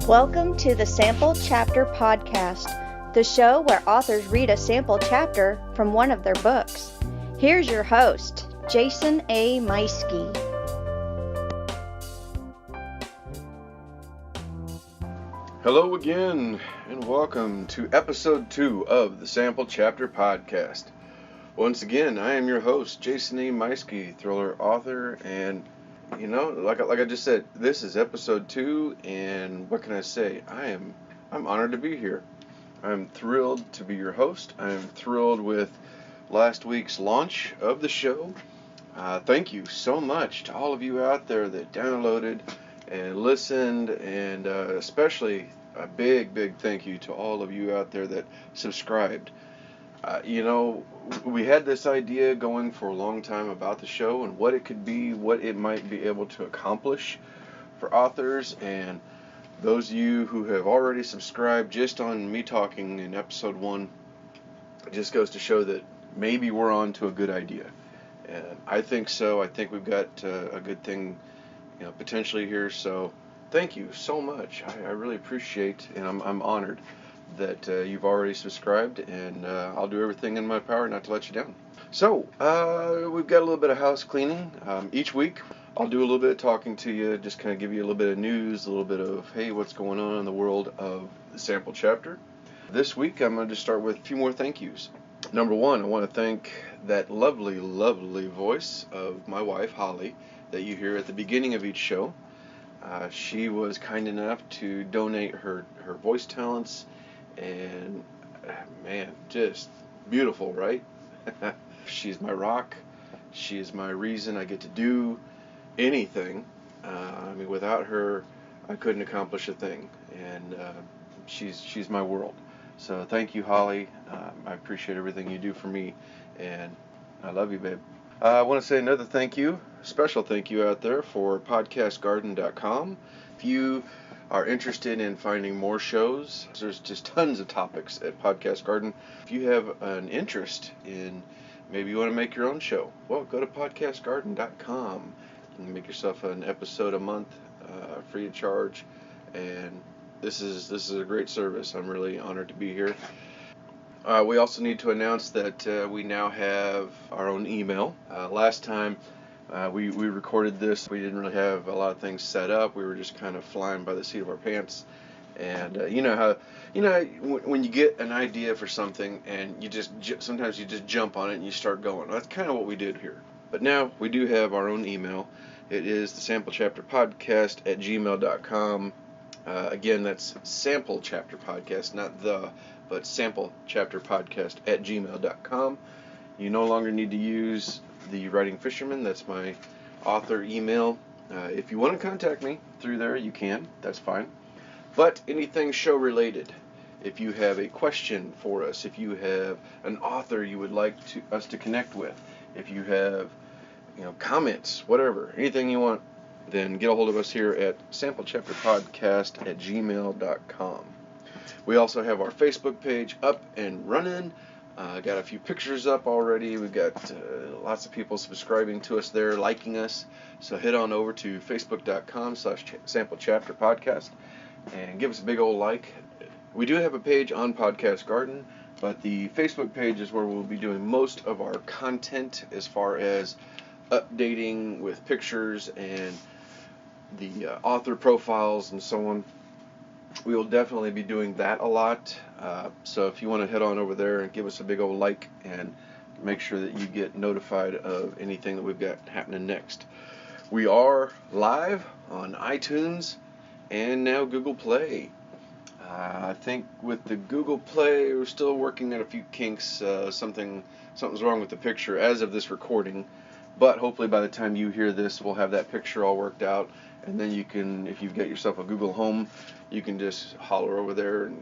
Welcome to the Sample Chapter Podcast, the show where authors read a sample chapter from one of their books. Here's your host, Jason A. Meiske. Hello again, and welcome to episode 2 of the Sample Chapter Podcast. Once again, I am your host, Jason A. Meiske, thriller author, and like I just said, this is episode 2, and what can I say? I'm honored to be here. I'm thrilled to be your host. I'm thrilled with last week's launch of the show. Thank you so much to all of you out there that downloaded and listened, and especially a big thank you to all of you out there that subscribed. We had this idea going for a long time about the show and what it could be, what it might be able to accomplish for authors, and those of you who have already subscribed just on me talking in episode 1, it just goes to show that maybe we're on to a good idea. And I think so. I think we've got a good thing potentially here, so thank you so much. I really appreciate, and I'm honored that you've already subscribed, and I'll do everything in my power not to let you down. So, we've got a little bit of house cleaning. Each week, I'll do a little bit of talking to you, just kind of give you a little bit of news, a little bit of, hey, what's going on in the world of the sample chapter. This week, I'm going to start with a few more thank yous. Number one, I want to thank that lovely voice of my wife, Holly, that you hear at the beginning of each show. She was kind enough to donate her voice talents, and man, just beautiful, right? She's my rock. She is my reason I get to do anything. Without her, I couldn't accomplish a thing, and she's my world. So thank you, Holly. I appreciate everything you do for me, and I love you, babe. I want to say another thank you, special thank you out there for podcastgarden.com. If you are interested in finding more shows, there's just tons of topics at Podcast Garden. If you have an interest in, maybe you want to make your own show, well, go to podcastgarden.com and make yourself an episode a month, free of charge. And this is a great service. I'm really honored to be here. We also need to announce that we now have our own email. Last time we recorded this, we didn't really have a lot of things set up. We were just kind of flying by the seat of our pants. And when you get an idea for something and sometimes you just jump on it and you start going. That's kind of what we did here. But now we do have our own email. It is the samplechapterpodcast@gmail.com. Again, that's Sample Chapter Podcast, not but samplechapterpodcast@gmail.com. You no longer need to use the Writing Fisherman. That's my author email. If you want to contact me through there, you can. That's fine. But anything show related, if you have a question for us, if you have an author you would like us to connect with, if you have comments, whatever, anything you want, then get a hold of us here at samplechapterpodcast@gmail.com. We also have our Facebook page up and running. Got a few pictures up already. We've got lots of people subscribing to us there, liking us. So head on over to facebook.com/samplechapterpodcast and give us a big old like. We do have a page on Podcast Garden, but the Facebook page is where we'll be doing most of our content as far as updating with pictures and the author profiles and so on. We will definitely be doing that a lot. So if you want to head on over there and give us a big old like and make sure that you get notified of anything that we've got happening next. We are live on iTunes and now Google Play. I think with the Google Play, we're still working at a few kinks. Something's wrong with the picture as of this recording. But hopefully by the time you hear this, we'll have that picture all worked out. And then you can, if you've got yourself a Google Home, you can just holler over there and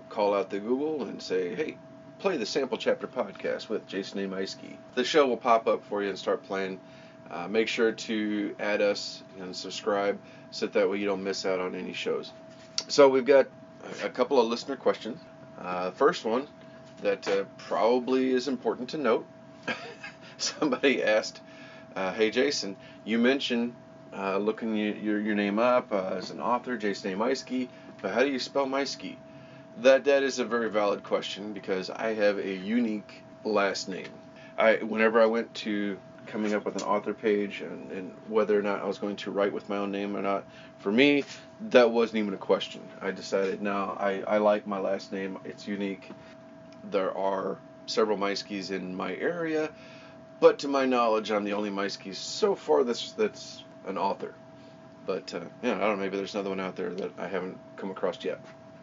call out the Google and say, hey, play the Sample Chapter Podcast with Jason A. Meiske. The show will pop up for you and start playing. Make sure to add us and subscribe so that way you don't miss out on any shows. So we've got a couple of listener questions. First one that probably is important to note. Somebody asked, hey Jason, you mentioned looking your name up as an author, Jason A. Meiske, but how do you spell Meiske? That is a very valid question because I have a unique last name. Whenever I went to coming up with an author page and whether or not I was going to write with my own name or not, for me, that wasn't even a question. I decided, no, I like my last name. It's unique. There are several Meiskes in my area, but to my knowledge, I'm the only Meiske so far that's an author. But, I don't know, maybe there's another one out there that I haven't come across yet.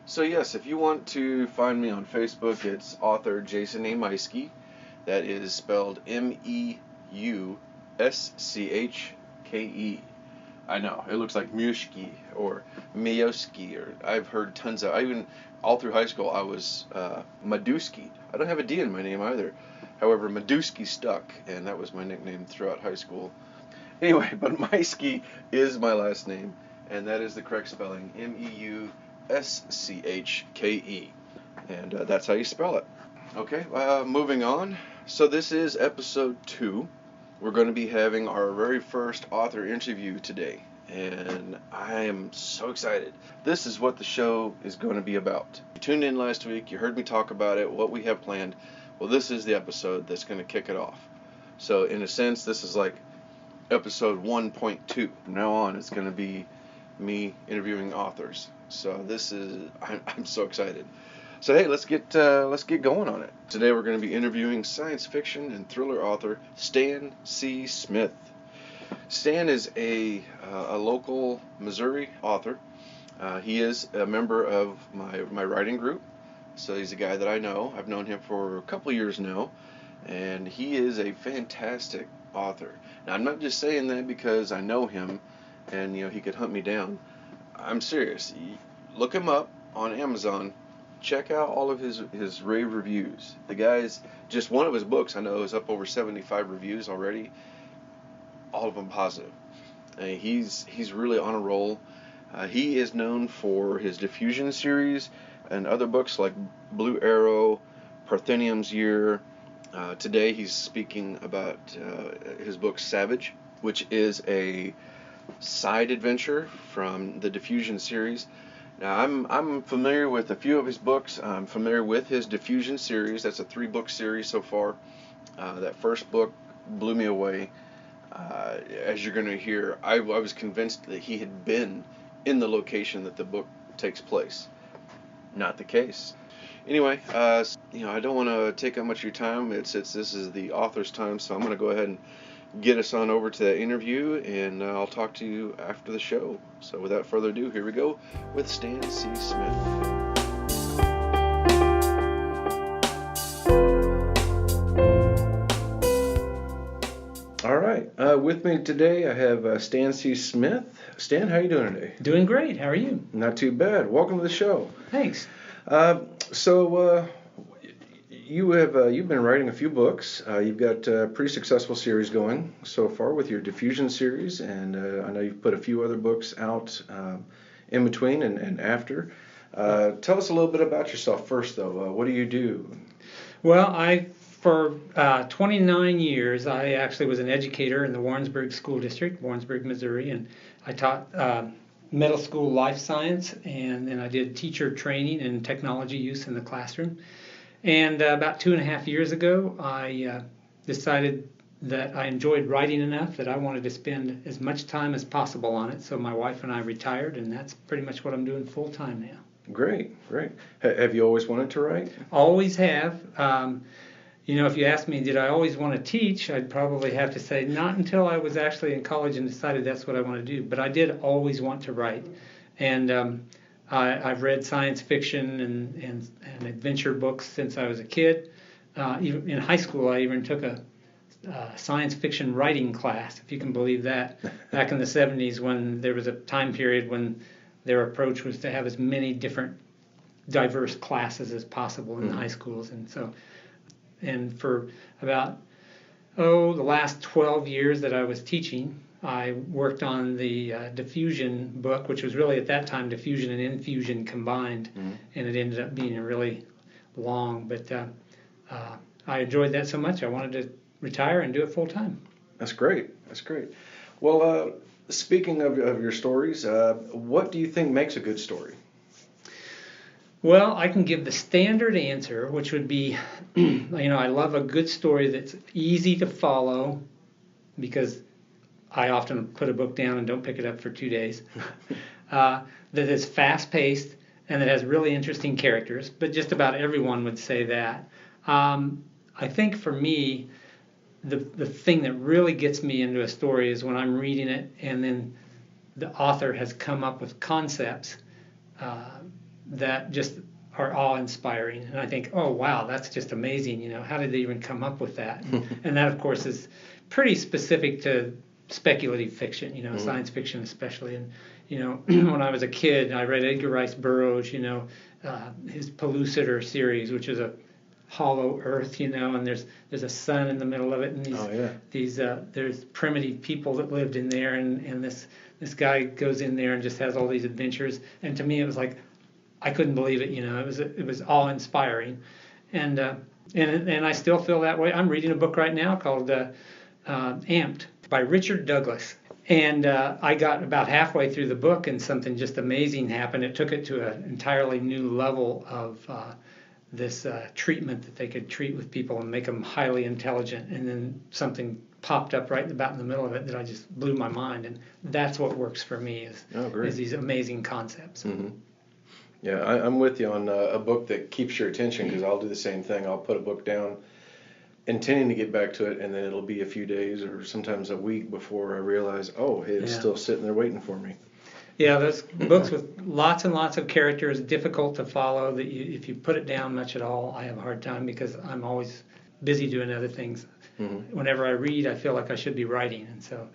So yes, if you want to find me on Facebook, it's author Jason A. Meiske. That is spelled Meuschke. I know, it looks like Mushki or Mioski, or I've heard tons of, all through high school I was Maduski. I don't have a D in my name either. However, Maduski stuck, and that was my nickname throughout high school. Anyway, but Meiske is my last name, and that is the correct spelling, Meuschke. And that's how you spell it. Okay, moving on. So this is episode 2. We're going to be having our very first author interview today, and I am so excited. This is what the show is going to be about. You tuned in last week, you heard me talk about it, what we have planned. Well, this is the episode that's going to kick it off. So in a sense, this is like episode 1.2. From now on, it's going to be me interviewing authors. So I'm so excited. So hey, let's get going on it. Today we're going to be interviewing science fiction and thriller author Stan C. Smith. Stan is a local Missouri author. He is a member of my writing group, so he's a guy that I know. I've known him for a couple years now, and he is a fantastic author. Now I'm not just saying that because I know him and he could hunt me down. I'm serious. Look him up on Amazon. Check out all of his rave reviews. The guy's, just one of his books I know is up over 75 reviews already. All of them positive. And he's really on a roll. He is known for his Diffusion series and other books like Blue Arrow, Parthenium's Year. Today he's speaking about his book Savage, which is a side adventure from the Diffusion series. Now, I'm familiar with a few of his books. I'm familiar with his Diffusion series. That's a 3-book series so far. That first book blew me away. As you're going to hear, I was convinced that he had been in the location that the book takes place. Not the case. Anyway, I don't want to take up much of your time. This is the author's time, so I'm going to go ahead and get us on over to that interview, and I'll talk to you after the show. So without further ado, here we go with Stan C. Smith. All right, with me today I have Stan C. Smith. Stan, how are you doing today? Doing great. How are you? Not too bad. Welcome to the show. Thanks. You've been writing a few books. You've got a pretty successful series going so far with your Diffusion series, and I know you've put a few other books out in between and after. Tell us a little bit about yourself first, though. What do you do? Well, for 29 years, I actually was an educator in the Warrensburg School District, Warrensburg, Missouri, and I taught middle school life science, and then I did teacher training and technology use in the classroom. And about 2.5 years ago, I decided that I enjoyed writing enough that I wanted to spend as much time as possible on it. So my wife and I retired, and that's pretty much what I'm doing full time now. Great. Have you always wanted to write? Always have. If you ask me, did I always want to teach, I'd probably have to say not until I was actually in college and decided that's what I want to do. But I did always want to write. And I've read science fiction and adventure books since I was a kid. Even in high school, I even took a science fiction writing class, if you can believe that, back in the 70s when there was a time period when their approach was to have as many different diverse classes as possible in high schools. And for about the last 12 years that I was teaching, I worked on the Diffusion book, which was really at that time Diffusion and Infusion combined, and it ended up being really long. But I enjoyed that so much, I wanted to retire and do it full time. That's great. Well, speaking of your stories, what do you think makes a good story? Well, I can give the standard answer, which would be, I love a good story that's easy to follow, because I often put a book down and don't pick it up for 2 days. That is fast-paced and that has really interesting characters, but just about everyone would say that. I think for me, the thing that really gets me into a story is when I'm reading it and then the author has come up with concepts that just are awe-inspiring, and I think, oh wow, that's just amazing. How did they even come up with that? And that, of course, is pretty specific to speculative fiction, science fiction especially. And when I was a kid, I read Edgar Rice Burroughs, his Pellucidar series, which is a hollow earth, and there's a sun in the middle of it, and there's primitive people that lived in there, and this guy goes in there and just has all these adventures. And to me, it was like, I couldn't believe it. It was awe-inspiring, and I still feel that way. I'm reading a book right now called Amped by Richard Douglas, and I got about halfway through the book and something just amazing happened. It took it to an entirely new level of this treatment that they could treat with people and make them highly intelligent, and then something popped up right about in the middle of it that I just blew my mind, and that's what works for me is these amazing concepts. Mm-hmm. Yeah, I'm with you on a book that keeps your attention, because I'll do the same thing. I'll put a book down intending to get back to it, and then it'll be a few days or sometimes a week before I realize, it's still sitting there waiting for me. Yeah, those books with lots and lots of characters, difficult to follow, that if you put it down much at all, I have a hard time because I'm always busy doing other things. Mm-hmm. Whenever I read, I feel like I should be writing, and so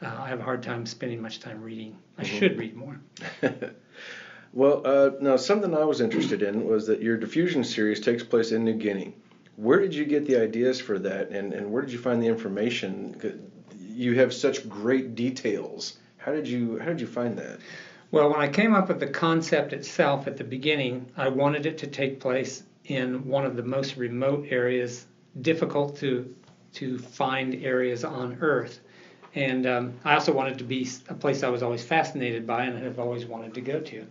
I have a hard time spending much time reading. I should read more. Well, now something I was interested in was that your Diffusion series takes place in New Guinea. Where did you get the ideas for that, and where did you find the information? You have such great details. How did you find that? Well, when I came up with the concept itself at the beginning, I wanted it to take place in one of the most remote areas, difficult to find areas on Earth. And I also wanted it to be a place I was always fascinated by and have always wanted to go to.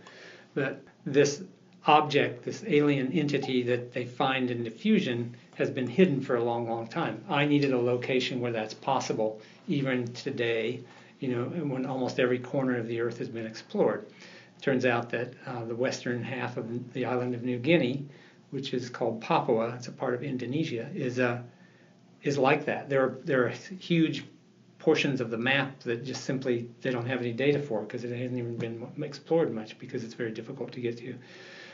But this object, this alien entity that they find in Diffusion, has been hidden for a long, long time. I needed a location where that's possible, even today, when almost every corner of the Earth has been explored. It turns out that the western half of the island of New Guinea, which is called Papua, it's a part of Indonesia, is like that. There are huge portions of the map that just simply they don't have any data for, because it hasn't even been explored much, because it's very difficult to get to.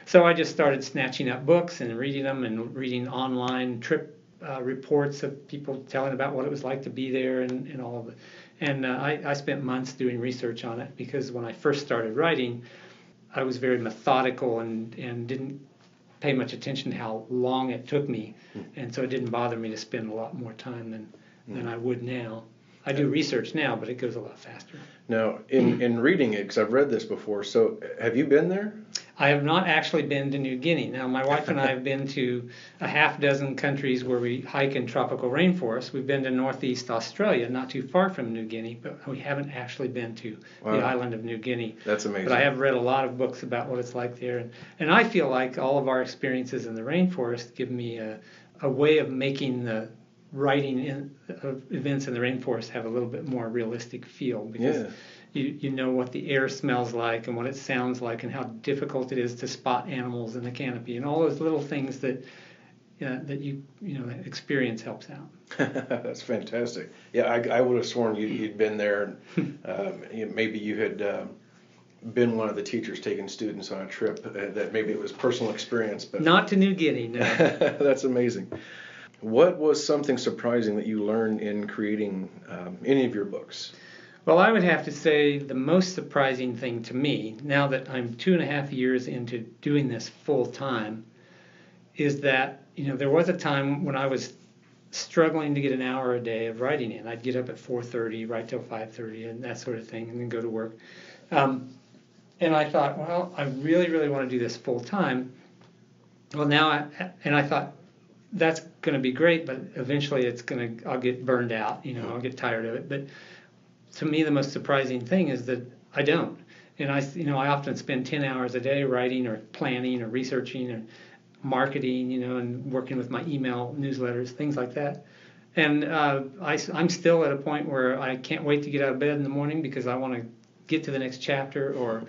So I just started snatching up books and reading them, and reading online trip reports of people telling about what it was like to be there and all of it. And I spent months doing research on it, because when I first started writing, I was very methodical and didn't pay much attention to how long it took me. And so it didn't bother me to spend a lot more time than I would now. I do research now, but it goes a lot faster. Now, in reading it, because I've read this before, so have you been there? I have not actually been to New Guinea. Now, my wife and I have been to a half dozen countries where we hike in tropical rainforests. We've been to northeast Australia, not too far from New Guinea, but we haven't actually been to the island of New Guinea. That's amazing. But I have read a lot of books about what it's like there. And I feel like all of our experiences in the rainforest give me a way of making the writing of events in the rainforest have a little bit more realistic feel, because you know what the air smells like and what it sounds like and how difficult it is to spot animals in the canopy and all those little things that you experience helps out. That's fantastic. Yeah, I would have sworn you'd been there. Maybe you had been one of the teachers taking students on a trip. That maybe it was personal experience, but not to New Guinea. No. That's amazing. What was something surprising that you learned in creating any of your books? Well, I would have to say the most surprising thing to me, now that I'm 2.5 years into doing this full time, is that there was a time when I was struggling to get an hour a day of writing in. I'd get up at 4:30, write till 5:30, and that sort of thing, and then go to work. And I thought, well, I really, really want to do this full time. Well, I thought, that's going to be great, but eventually I'll get burned out, I'll get tired of it. But to me, the most surprising thing is that I don't. And I often spend 10 hours a day writing or planning or researching or marketing, and working with my email newsletters, things like that. And I'm still at a point where I can't wait to get out of bed in the morning because I want to get to the next chapter or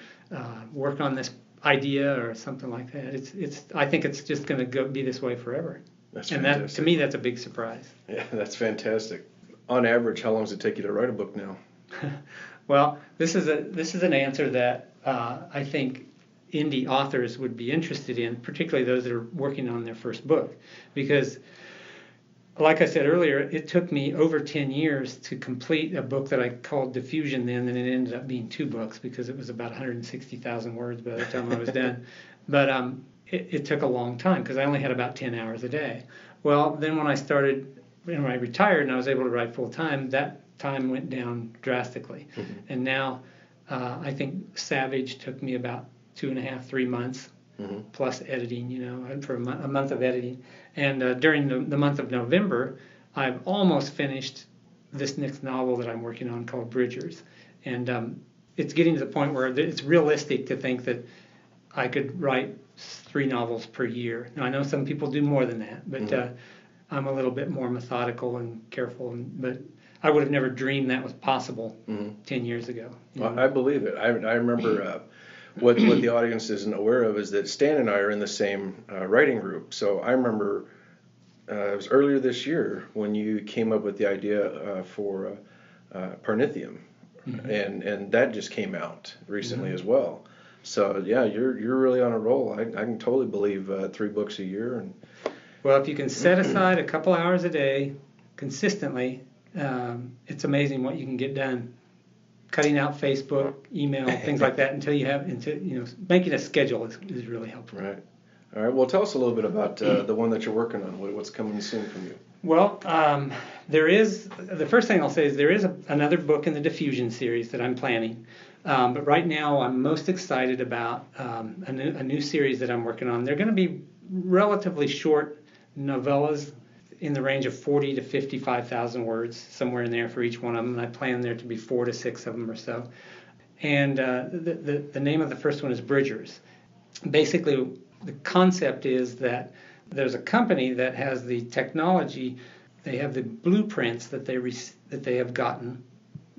work on this idea or something like that. I think it's just going to be this way forever. That's and fantastic. that, to me, that's a big surprise. Yeah, that's fantastic. On average, how long does it take you to write a book now? Well, this is an answer that I think indie authors would be interested in, particularly those that are working on their first book, because, like I said earlier, it took me over 10 years to complete a book that I called Diffusion then, and it ended up being 2 books because it was about 160,000 words by the time I was done. But it took a long time because I only had about 10 hours a day. Well, then when I retired and I was able to write full time, that time went down drastically. Mm-hmm. And now I think Savage took me about 2.5, 3 months, mm-hmm. plus editing, for a month of editing. And during the month of November, I've almost finished this next novel that I'm working on called Bridgers. And it's getting to the point where it's realistic to think that I could write 3 novels per year. Now, I know some people do more than that, but mm-hmm. I'm a little bit more methodical and careful. But I would have never dreamed that was possible mm-hmm. 10 years ago. Well, I believe it. I remember what the audience isn't aware of is that Stan and I are in the same writing group. So I remember it was earlier this year when you came up with the idea for Parnithium, mm-hmm. and that just came out recently mm-hmm. as well. So yeah, you're really on a roll. I can totally believe 3 books a year. And well, if you can set aside a couple hours a day consistently, it's amazing what you can get done. Cutting out Facebook, email, things like that making a schedule is really helpful. Right. All right. Well, tell us a little bit about the one that you're working on. What's coming soon from you? Well, the first thing I'll say is there is another book in the Diffusion series that I'm planning. But right now I'm most excited about a new series that I'm working on. They're going to be relatively short novellas in the range of 40 to 55,000 words, somewhere in there for each one of them. And I plan there to be 4 to 6 of them or so. And the name of the first one is Bridgers. Basically, the concept is that there's a company that has the technology. They have the blueprints that they have gotten.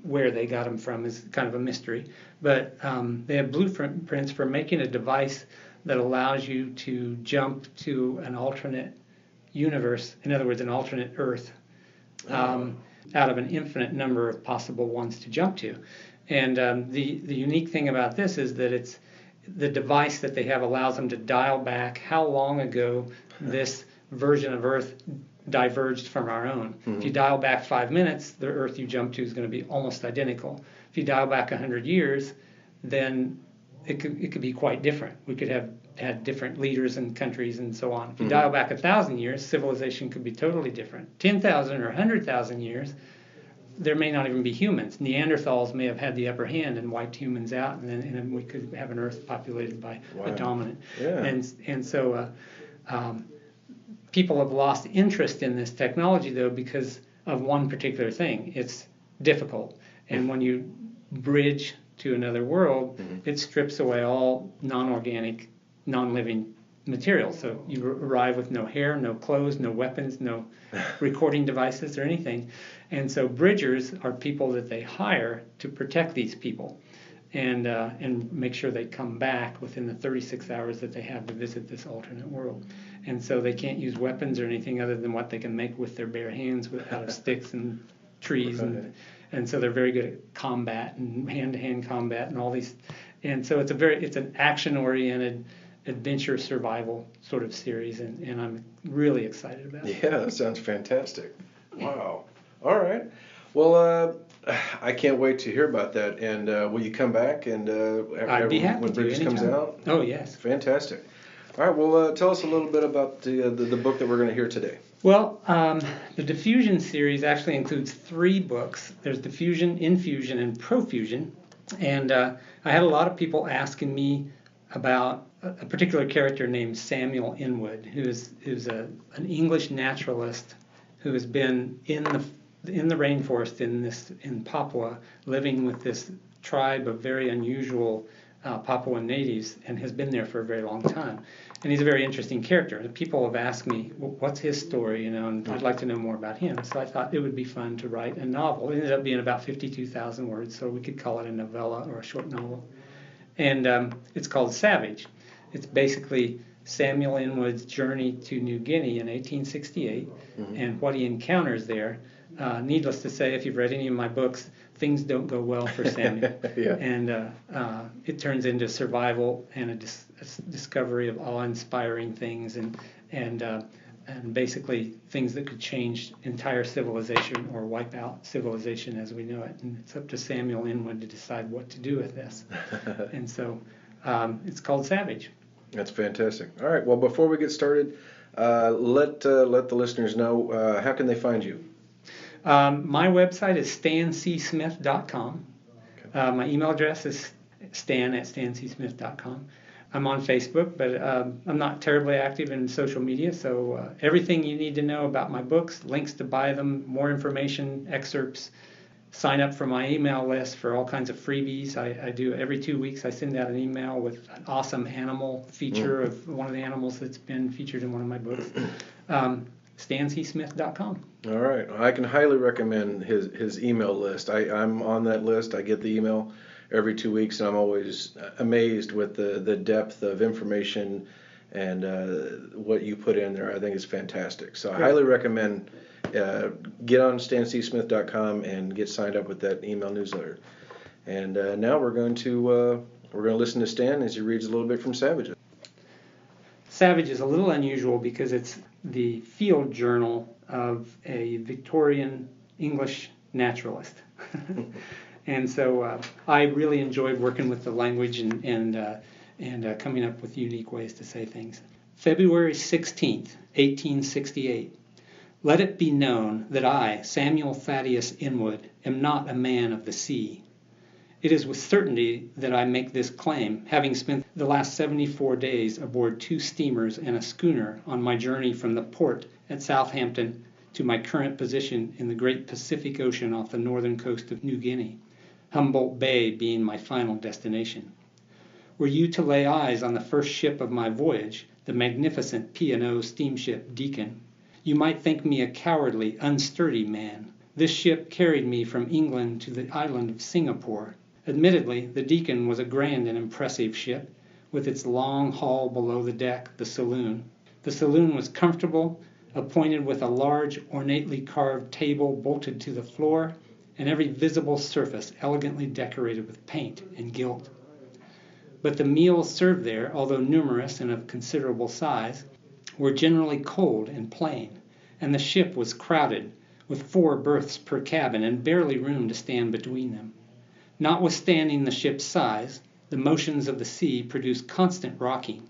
Where they got them from is kind of a mystery. But they have blueprints for making a device that allows you to jump to an alternate universe, in other words, an alternate Earth, out of an infinite number of possible ones to jump to. And the unique thing about this is that it's the device that they have allows them to dial back how long ago this version of Earth diverged from our own. Mm-hmm. If you dial back 5 minutes, the Earth you jump to is going to be almost identical. If you dial back 100 years, then it could be quite different. We could have had different leaders and countries and so on. If you mm-hmm. dial back 1,000 years, civilization could be totally different. 10,000 or 100,000 years, there may not even be humans. Neanderthals may have had the upper hand and wiped humans out, and then we could have an Earth populated by a dominant. Yeah. And so people have lost interest in this technology, though, because of one particular thing. It's difficult. And when you bridge to another world, mm-hmm. it strips away all non-organic, non-living material. So you arrive with no hair, no clothes, no weapons, no recording devices or anything. And so bridgers are people that they hire to protect these people and make sure they come back within the 36 hours that they have to visit this alternate world. And so they can't use weapons or anything other than what they can make with their bare hands out of sticks and trees. Right. And so they're very good at combat and hand-to-hand combat and all these. And so it's an action-oriented adventure survival sort of series, and I'm really excited about it. Yeah, that sounds fantastic. Wow. All right. Well, I can't wait to hear about that. And will you come back and I'd be happy when Bridges comes out? Oh, yes. Fantastic. All right. Well, tell us a little bit about the book that we're going to hear today. Well, the Diffusion series actually includes 3 books. There's Diffusion, Infusion, and Profusion. And I had a lot of people asking me about a particular character named Samuel Inwood, who's an English naturalist who has been in in the rainforest in Papua, living with this tribe of very unusual Papuan natives, and has been there for a very long time. And he's a very interesting character. People have asked me, well, what's his story, and I'd like to know more about him. So I thought it would be fun to write a novel. It ended up being about 52,000 words, so we could call it a novella or a short novel. And it's called Savage. It's basically Samuel Inwood's journey to New Guinea in 1868, and what he encounters there. Needless to say, if you've read any of my books, things don't go well for Samuel. Yeah. And it turns into survival and a discovery of awe-inspiring things, and basically things that could change entire civilization or wipe out civilization as we know it. And it's up to Samuel Inwood to decide what to do with this. And so it's called Savage. That's fantastic. All right. Well, before we get started, let the listeners know how can they find you. My website is stancsmith.com. Okay. My email address is stan@stancsmith.com. I'm on Facebook, but I'm not terribly active in social media, so everything you need to know about my books, links to buy them, more information, excerpts, sign up for my email list for all kinds of freebies. I do every 2 weeks. I send out an email with an awesome animal feature of one of the animals that's been featured in one of my books. StanCSmith.com. All right. I can highly recommend his email list. I'm on that list. I get the email every 2 weeks, and I'm always amazed with the depth of information and what you put in there. I think it's fantastic. So I highly recommend get on StanCSmith.com and get signed up with that email newsletter. And now we're going to listen to Stan as he reads a little bit from Savage. Savage is a little unusual because it's the field journal of a Victorian English naturalist. And so I really enjoyed working with the language and coming up with unique ways to say things. February 16th, 1868. Let it be known that I, Samuel Thaddeus Inwood, am not a man of the sea. It is with certainty that I make this claim, having spent the last 74 days aboard 2 steamers and a schooner on my journey from the port at Southampton to my current position in the great Pacific Ocean off the northern coast of New Guinea, Humboldt Bay being my final destination. Were you to lay eyes on the first ship of my voyage, the magnificent P&O steamship Deacon, you might think me a cowardly, unsturdy man. This ship carried me from England to the island of Singapore. Admittedly, the Deacon was a grand and impressive ship, with its long hull below the deck, the saloon. The saloon was comfortable, appointed with a large, ornately carved table bolted to the floor, and every visible surface elegantly decorated with paint and gilt. But the meals served there, although numerous and of considerable size, were generally cold and plain, and the ship was crowded, with 4 berths per cabin and barely room to stand between them. Notwithstanding the ship's size, the motions of the sea produced constant rocking.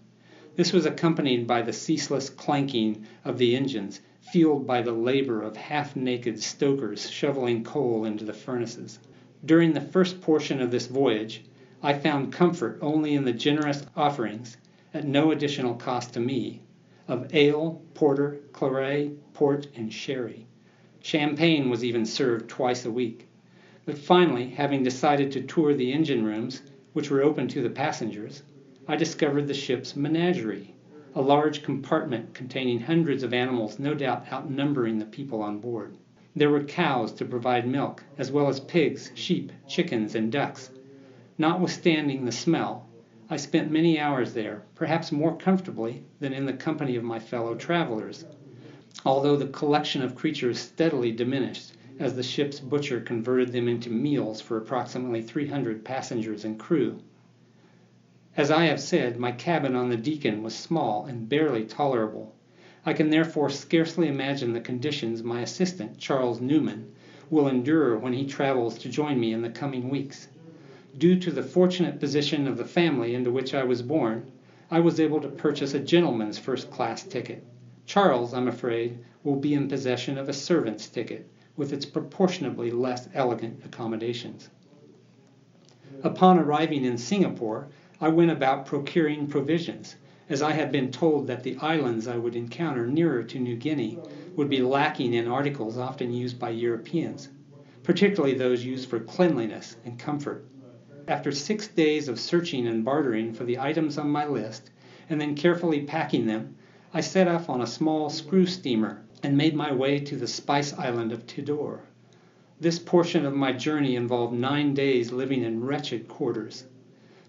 This was accompanied by the ceaseless clanking of the engines, fueled by the labor of half-naked stokers shoveling coal into the furnaces. During the first portion of this voyage, I found comfort only in the generous offerings, at no additional cost to me, of ale, porter, claret, port, and sherry. Champagne was even served twice a week. But finally, having decided to tour the engine rooms, which were open to the passengers, I discovered the ship's menagerie, a large compartment containing hundreds of animals, no doubt outnumbering the people on board. There were cows to provide milk, as well as pigs, sheep, chickens, and ducks. Notwithstanding the smell, I spent many hours there, perhaps more comfortably than in the company of my fellow travelers, although the collection of creatures steadily diminished as the ship's butcher converted them into meals for approximately 300 passengers and crew. As I have said, my cabin on the Deacon was small and barely tolerable. I can therefore scarcely imagine the conditions my assistant, Charles Newman, will endure when he travels to join me in the coming weeks. Due to the fortunate position of the family into which I was born, I was able to purchase a gentleman's first-class ticket. Charles, I'm afraid, will be in possession of a servant's ticket, with its proportionably less elegant accommodations. Upon arriving in Singapore, I went about procuring provisions, as I had been told that the islands I would encounter nearer to New Guinea would be lacking in articles often used by Europeans, particularly those used for cleanliness and comfort. After 6 days of searching and bartering for the items on my list, and then carefully packing them, I set off on a small screw steamer and made my way to the spice island of Tidor. This portion of my journey involved 9 days living in wretched quarters.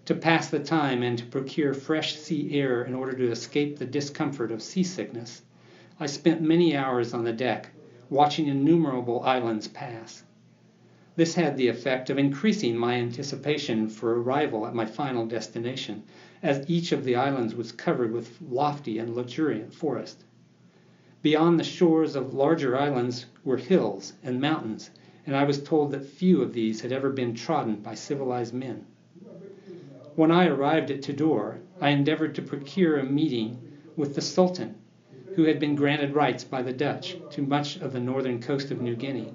To pass the time and to procure fresh sea air in order to escape the discomfort of seasickness, I spent many hours on the deck, watching innumerable islands pass. This had the effect of increasing my anticipation for arrival at my final destination, as each of the islands was covered with lofty and luxuriant forest. Beyond the shores of larger islands were hills and mountains, and I was told that few of these had ever been trodden by civilized men. When I arrived at Tidor, I endeavored to procure a meeting with the Sultan, who had been granted rights by the Dutch to much of the northern coast of New Guinea.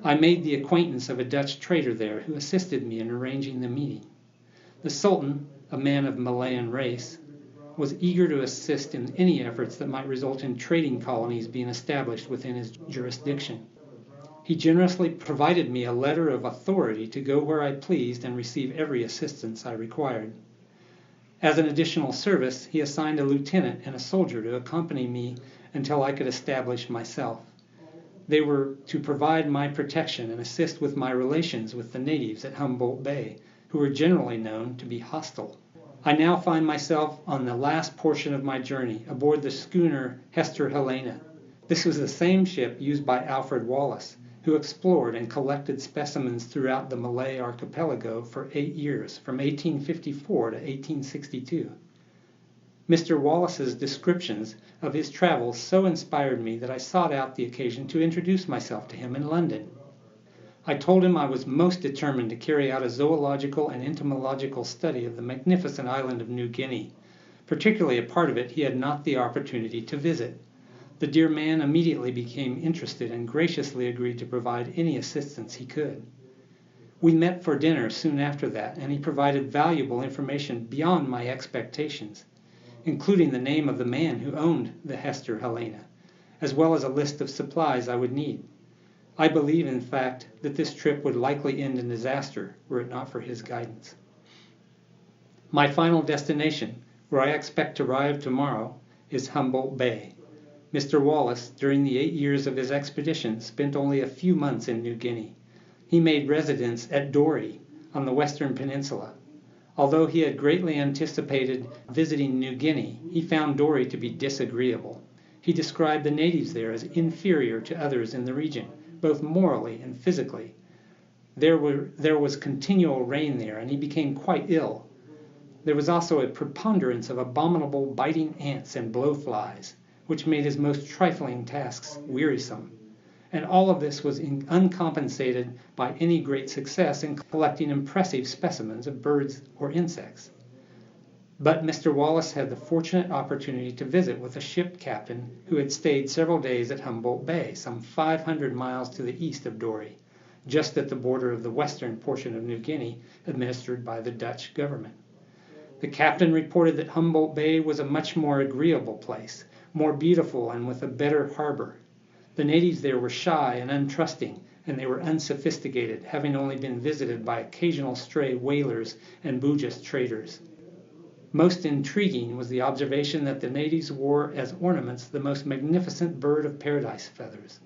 I made the acquaintance of a Dutch trader there who assisted me in arranging the meeting. The Sultan, a man of Malayan race, was eager to assist in any efforts that might result in trading colonies being established within his jurisdiction. He generously provided me a letter of authority to go where I pleased and receive every assistance I required. As an additional service, he assigned a lieutenant and a soldier to accompany me until I could establish myself. They were to provide my protection and assist with my relations with the natives at Humboldt Bay, who were generally known to be hostile. I now find myself on the last portion of my journey, aboard the schooner Hester Helena. This was the same ship used by Alfred Wallace, who explored and collected specimens throughout the Malay archipelago for 8 years, from 1854 to 1862. Mr. Wallace's descriptions of his travels so inspired me that I sought out the occasion to introduce myself to him in London. I told him I was most determined to carry out a zoological and entomological study of the magnificent island of New Guinea, particularly a part of it he had not the opportunity to visit. The dear man immediately became interested and graciously agreed to provide any assistance he could. We met for dinner soon after that, and he provided valuable information beyond my expectations, including the name of the man who owned the Hester Helena, as well as a list of supplies I would need. I believe, in fact, that this trip would likely end in disaster were it not for his guidance. My final destination, where I expect to arrive tomorrow, is Humboldt Bay. Mr. Wallace, during the 8 years of his expedition, spent only a few months in New Guinea. He made residence at Dorey on the western peninsula. Although he had greatly anticipated visiting New Guinea, he found Dorey to be disagreeable. He described the natives there as inferior to others in the region, both morally and physically. There was continual rain there, and he became quite ill. There was also a preponderance of abominable biting ants and blowflies, which made his most trifling tasks wearisome. And all of this was uncompensated by any great success in collecting impressive specimens of birds or insects. But Mr. Wallace had the fortunate opportunity to visit with a ship captain who had stayed several days at Humboldt Bay, some 500 miles to the east of Dorey, just at the border of the western portion of New Guinea administered by the Dutch government. The captain reported that Humboldt Bay was a much more agreeable place, more beautiful and with a better harbor. The natives there were shy and untrusting, and they were unsophisticated, having only been visited by occasional stray whalers and Bugis traders. Most intriguing was the observation that the natives wore as ornaments the most magnificent bird of paradise feathers.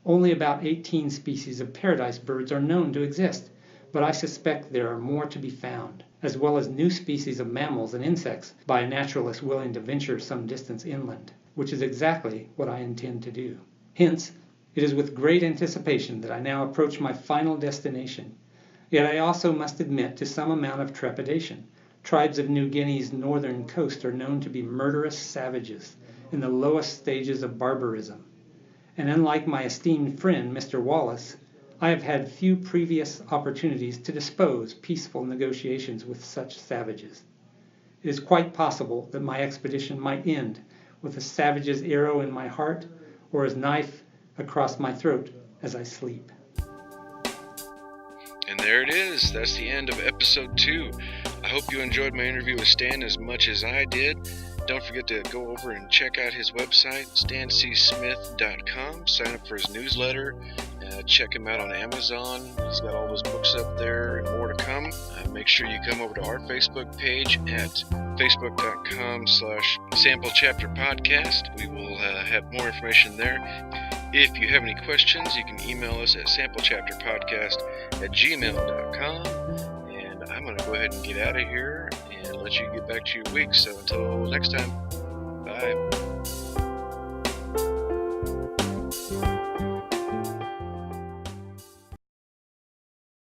Only about 18 species of paradise birds are known to exist, but I suspect there are more to be found, as well as new species of mammals and insects by a naturalist willing to venture some distance inland, which is exactly what I intend to do. Hence, it is with great anticipation that I now approach my final destination. Yet I also must admit to some amount of trepidation. Tribes of New Guinea's northern coast are known to be murderous savages in the lowest stages of barbarism. And unlike my esteemed friend, Mr. Wallace, I have had few previous opportunities to dispose peaceful negotiations with such savages. It is quite possible that my expedition might end with a savage's arrow in my heart or his knife across my throat as I sleep. And there it is. That's the end of episode 2. I hope you enjoyed my interview with Stan as much as I did. Don't forget to go over and check out his website, stancSmith.com. Sign up for his newsletter. Check him out on Amazon. He's got all those books up there and more to come. Make sure you come over to our Facebook page at facebook.com/Sample Chapter Podcast. We will have more information there. If you have any questions, you can email us at samplechapterpodcast@gmail.com. And I'm going to go ahead and get out of here and let you get back to your week. So until next time.